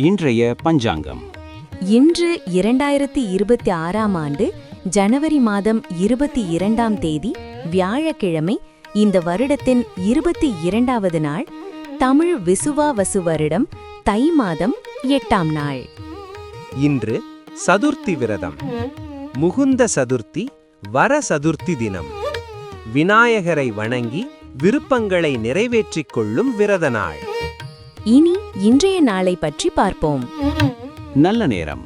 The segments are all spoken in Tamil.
இன்றைய பஞ்சாங்கம். இன்று 2026ஆம் ஆண்டு ஜனவரி மாதம் 22ஆம் தேதி வியாழக்கிழமை. இந்த வருடத்தின் 22வது நாள். தமிழ் விசுவாவசு வருடம் தை மாதம் 8ஆம் நாள். இன்று சதுர்த்தி விரதம். முகுந்த சதுர்த்தி, வர சதுர்த்தி தினம். விநாயகரை வணங்கி விருப்பங்களை நிறைவேற்றிக் கொள்ளும் விரத நாள். இனி இன்றைய நாளை பற்றி பார்ப்போம். நல்ல நேரம்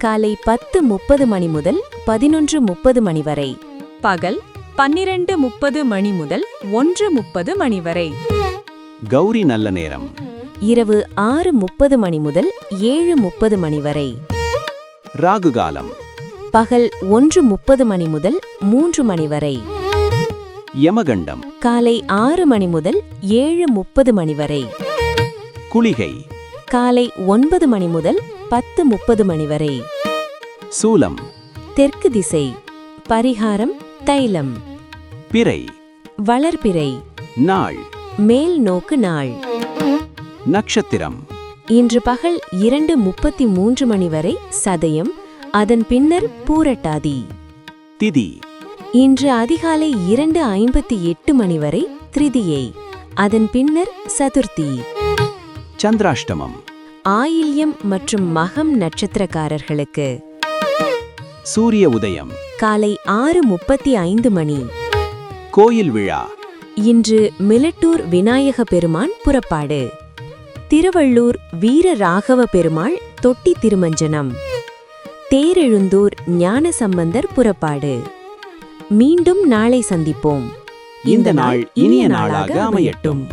காலை 10:30 மணி முதல் 11:30 மணி வரை. பகல் 12:30 மணி முதல் 1:30 மணி வரை. கௌரி நல்ல நேரம் இரவு 6:30 மணி முதல் 7:30 மணி வரை. ராகு காலம் பகல் 1:30 மணி முதல் 3 மணி வரை. யமகண்டம் காலை 6 மணி முதல் 7:30 மணி வரை. குளிகை காலை 9 மணி முதல் 10:30 மணி வரை. சூலம் தெற்கு திசை. பரிகாரம் தைலம். பிறை வளர்பிறை. நாள் மேல் நோக்கு நாள். நட்சத்திரம் இன்று பகல் 2:33 மணி வரை சதயம், அதன் பின்னர் பூரட்டாதி. திதி இன்று அதிகாலை 2:58 மணி வரை திரிதியை, அதன் பின்னர் சதுர்த்தி. சந்திராஷ்டமம் ஆயில்யம் மற்றும் மகம் நட்சத்திரக்காரர்களுக்கு சூரிய உதயம் காலை 6:35 மணி. கோயில் விழா இன்று மிலட்டூர் விநாயக பெருமான் புறப்பாடு. திருவள்ளூர் வீர ராகவ பெருமாள் தொட்டி திருமஞ்சனம். தேரெழுந்தூர் ஞானசம்பந்தர் புறப்பாடு. மீண்டும் நாளை சந்திப்போம். இந்த நாள் இனிய நாளாக அமையட்டும்.